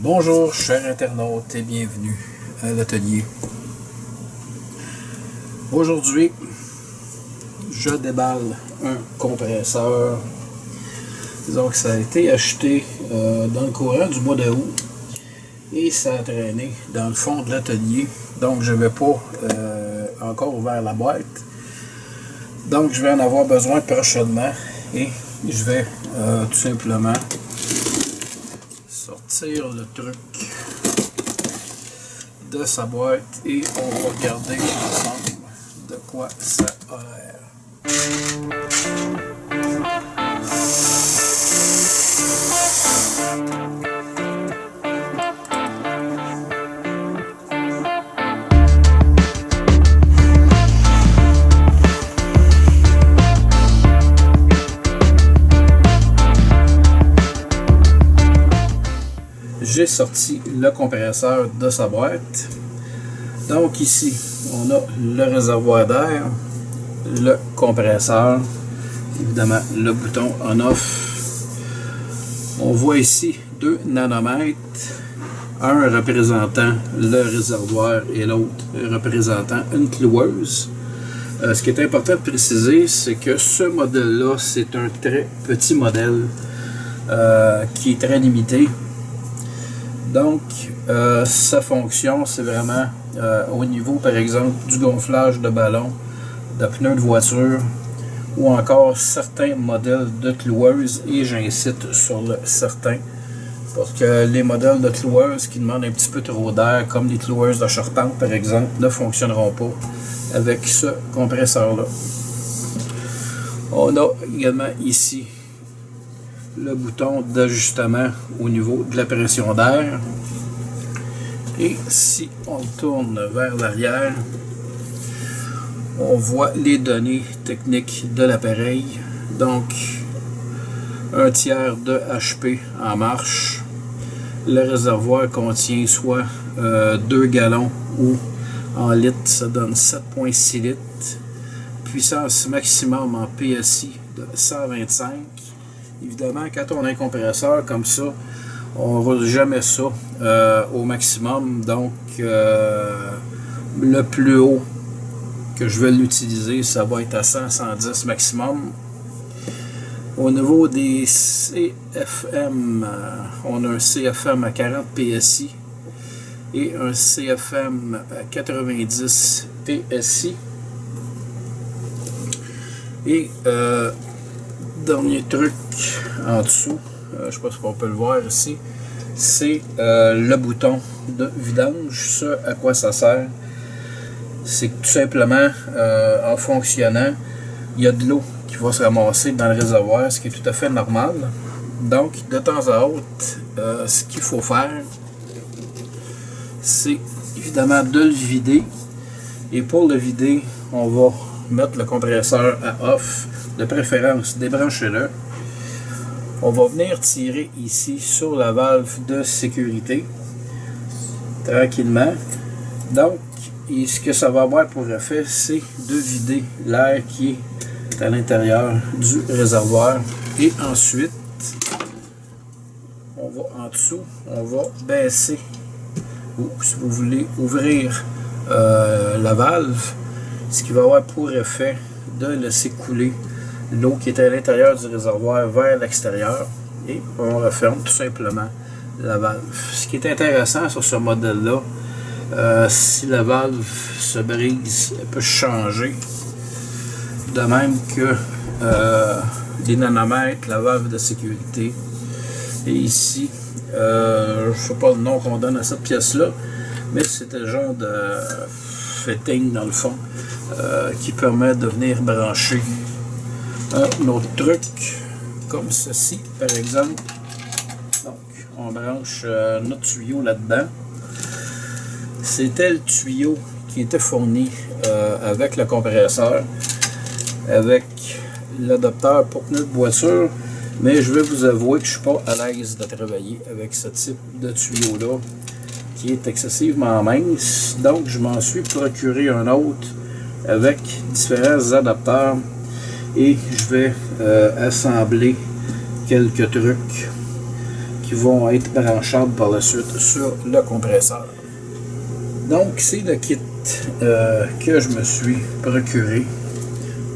Bonjour chers internautes et bienvenue à l'atelier. Aujourd'hui, je déballe un compresseur. Donc ça a été acheté dans le courant du mois d'août et ça a traîné dans le fond de l'atelier. Donc je ne vais pas encore ouvert la boîte. Donc je vais en avoir besoin prochainement et je vais tout simplement sortir le truc de sa boîte et on va regarder ensemble de quoi ça a l'air. J'ai sorti le compresseur de sa boîte. Donc ici, on a le réservoir d'air, le compresseur, évidemment le bouton on-off. On voit ici 2 nanomètres, un représentant le réservoir et l'autre représentant une cloueuse. Ce qui est important de préciser, c'est que ce modèle-là, c'est un très petit modèle qui est très limité. Donc, sa fonction, c'est vraiment au niveau, par exemple, du gonflage de ballons, de pneus de voiture, ou encore certains modèles de cloueuses, et j'incite sur le certain, parce que les modèles de cloueuses qui demandent un petit peu trop d'air, comme les cloueuses de charpente, par exemple, ne fonctionneront pas avec ce compresseur-là. On a également ici le bouton d'ajustement au niveau de la pression d'air. Et si on tourne vers l'arrière, on voit les données techniques de l'appareil. Donc, 1/3 de HP en marche. Le réservoir contient soit 2 gallons ou en litres, ça donne 7,6 litres. Puissance maximum en PSI de 125. Évidemment, quand on a un compresseur comme ça, on ne roule jamais ça au maximum. Donc, le plus haut que je vais l'utiliser, ça va être à 100-110 maximum. Au niveau des CFM, on a un CFM à 40 PSI et un CFM à 90 PSI. Et dernier truc en dessous, je ne sais pas si on peut le voir ici, c'est le bouton de vidange. Ce à quoi ça sert, c'est que tout simplement, en fonctionnant, il y a de l'eau qui va se ramasser dans le réservoir, ce qui est tout à fait normal. Donc, de temps à autre, ce qu'il faut faire, c'est évidemment de le vider. Et pour le vider, on va mettre le compresseur à off, de préférence débranchez-le. On va venir tirer ici sur la valve de sécurité tranquillement. Donc, ce que ça va avoir pour effet, c'est de vider l'air qui est à l'intérieur du réservoir. Et ensuite, on va en dessous, on va baisser, ou si vous voulez ouvrir la valve, ce qui va avoir pour effet de laisser couler l'eau qui est à l'intérieur du réservoir vers l'extérieur et on referme tout simplement la valve. Ce qui est intéressant sur ce modèle-là, si la valve se brise, elle peut changer. De même que les nanomètres, la valve de sécurité. Et ici, je ne sais pas le nom qu'on donne à cette pièce-là, mais c'est un genre de fitting dans le fond qui permet de venir brancher un autre truc comme ceci par exemple. Donc on branche notre tuyau là-dedans. C'était le tuyau qui était fourni avec le compresseur, avec l'adapteur pour pneus de voiture, mais je vais vous avouer que je ne suis pas à l'aise de travailler avec ce type de tuyau là qui est excessivement mince. Donc je m'en suis procuré un autre avec différents adapteurs et je vais assembler quelques trucs qui vont être branchables par la suite sur le compresseur. Donc c'est le kit que je me suis procuré.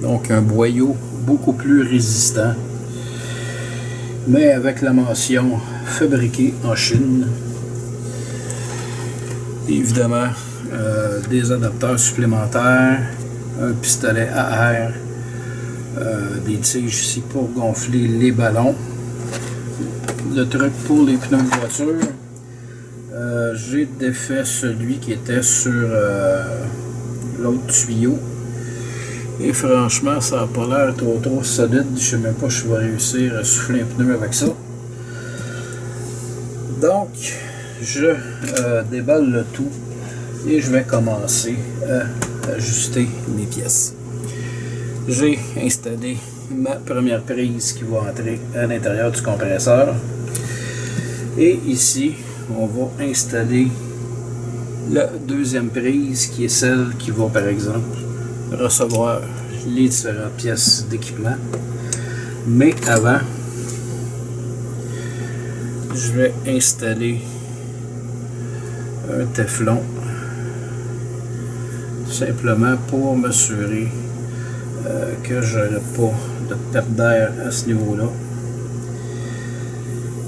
Donc un boyau beaucoup plus résistant, mais avec la mention fabriqué en Chine. Évidemment, des adapteurs supplémentaires, un pistolet à air, des tiges ici pour gonfler les ballons. Le truc pour les pneus de voiture, j'ai défait celui qui était sur l'autre tuyau. Et franchement, ça n'a pas l'air trop solide. Je ne sais même pas si je vais réussir à souffler un pneu avec ça. Donc, je déballe le tout et je vais commencer à ajuster mes pièces. J'ai installé ma première prise qui va entrer à l'intérieur du compresseur. Et ici, on va installer la deuxième prise qui est celle qui va par exemple recevoir les différentes pièces d'équipement. Mais avant, je vais installer un téflon simplement pour m'assurer que je n'aurai pas de perte d'air à ce niveau-là.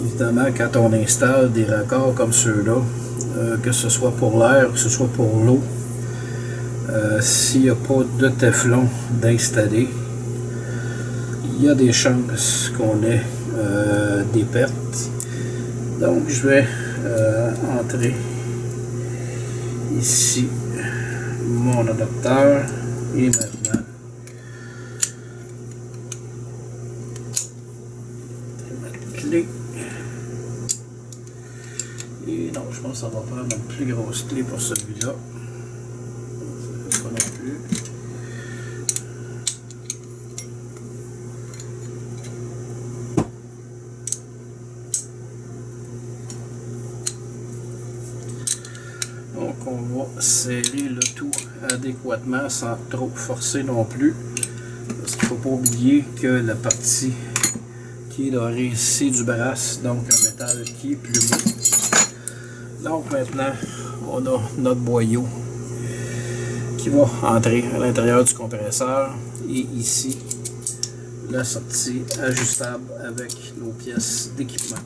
Évidemment, quand on installe des raccords comme ceux-là, que ce soit pour l'air, que ce soit pour l'eau, s'il n'y a pas de téflon d'installer, il y a des chances qu'on ait des pertes. Donc je vais entrer ici mon adapteur et maintenant ma clé. Et non, je pense que ça va prendre une plus grosse clé pour celui-là. Pas non plus. Donc on va serrer le tout adéquatement sans trop forcer non plus. Parce qu'il ne faut pas oublier que la partie qui est dorée, c'est du brass, donc un métal qui est plumé. Donc maintenant, on a notre boyau qui va entrer à l'intérieur du compresseur et ici la sortie ajustable avec nos pièces d'équipement.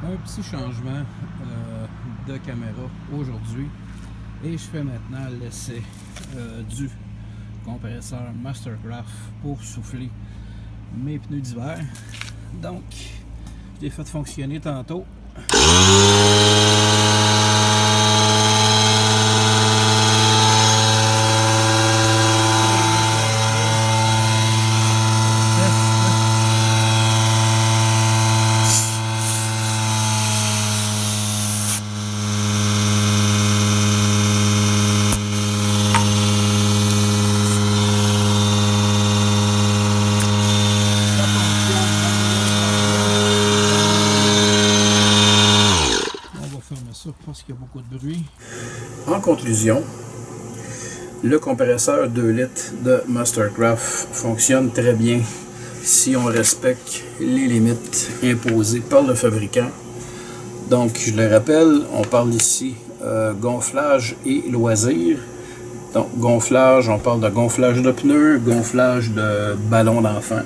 Un petit changement de caméra aujourd'hui et je fais maintenant l'essai du compresseur Mastercraft pour souffler mes pneus d'hiver. Donc je l'ai fait fonctionner tantôt. Parce qu'il y a beaucoup de bruit. En conclusion, le compresseur 2 litres de Mastercraft fonctionne très bien si on respecte les limites imposées par le fabricant. Donc, je le rappelle, on parle ici gonflage et loisirs. Donc, gonflage, on parle de gonflage de pneus, gonflage de ballons d'enfants.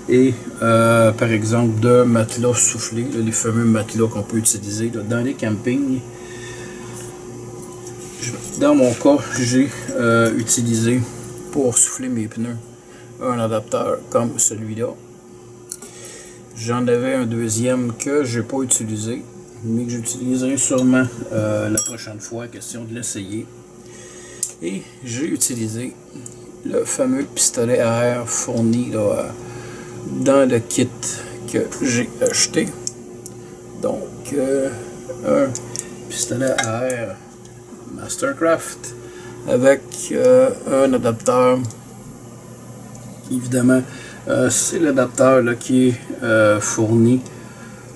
Et par exemple de matelas soufflés, les fameux matelas qu'on peut utiliser dans les campings. Dans mon cas, j'ai utilisé pour souffler mes pneus un adapteur comme celui-là. J'en avais un deuxième que je n'ai pas utilisé, mais que j'utiliserai sûrement la prochaine fois, question de l'essayer. Et j'ai utilisé le fameux pistolet à air fourni là, dans le kit que j'ai acheté. Donc un pistolet à air Mastercraft avec un adapteur. Évidemment, c'est l'adapteur qui est fourni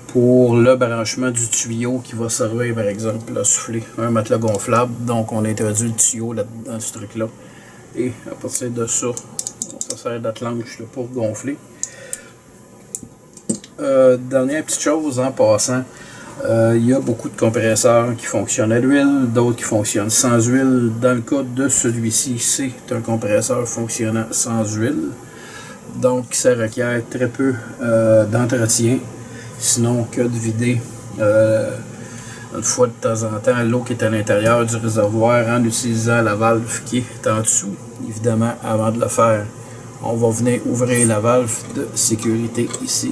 pour le branchement du tuyau qui va servir par exemple à souffler un matelas gonflable. Donc on introduit le tuyau là, dans ce truc là et à partir de ça, on se sert d'atlanche pour gonfler. dernière petite chose en passant, il y a beaucoup de compresseurs qui fonctionnent à l'huile, d'autres qui fonctionnent sans huile. Dans le cas de celui-ci, c'est un compresseur fonctionnant sans huile. Donc ça requiert très peu d'entretien, sinon que de vider une fois de temps en temps l'eau qui est à l'intérieur du réservoir en utilisant la valve qui est en dessous. Évidemment, avant de le faire, on va venir ouvrir la valve de sécurité ici.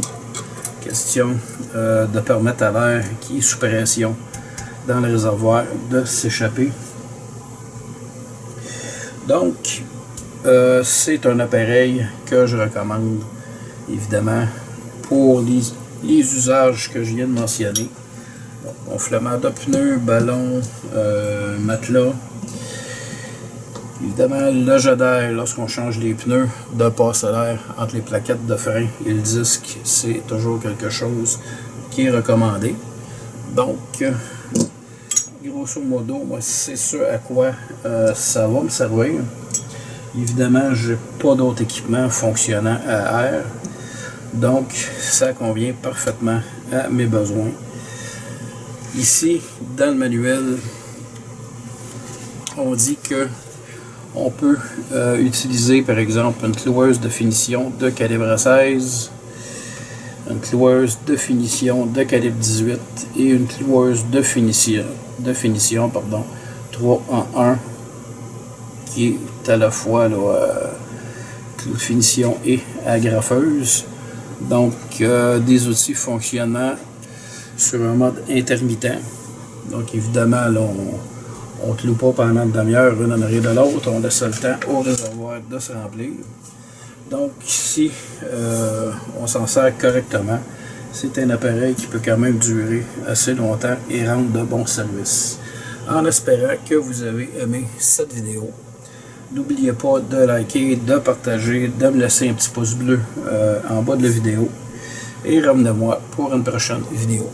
Question de permettre à l'air qui est sous pression dans le réservoir de s'échapper. Donc, c'est un appareil que je recommande, évidemment, pour les usages que je viens de mentionner. Gonflement de pneus, ballon, matelas. Évidemment, le jet d'air lorsqu'on change les pneus, de passer l'air entre les plaquettes de frein et le disque, c'est toujours quelque chose qui est recommandé. Donc, grosso modo, moi, c'est ce à quoi ça va me servir. Évidemment, je n'ai pas d'autre équipement fonctionnant à air, donc ça convient parfaitement à mes besoins. Ici, dans le manuel, on dit que on peut utiliser par exemple une cloueuse de finition de calibre 16, une cloueuse de finition de calibre 18 et une cloueuse de finition 3 en 1 qui est à la fois clou de finition et agrafeuse. Donc des outils fonctionnant sur un mode intermittent. Donc évidemment là, on ne cloue pas pendant une demi-heure une en arrière de l'autre, on laisse le temps au réservoir de se remplir. Donc ici, on s'en sert correctement. C'est un appareil qui peut quand même durer assez longtemps et rendre de bons services. En espérant que vous avez aimé cette vidéo. N'oubliez pas de liker, de partager, de me laisser un petit pouce bleu en bas de la vidéo. Et revenez-moi pour une prochaine vidéo.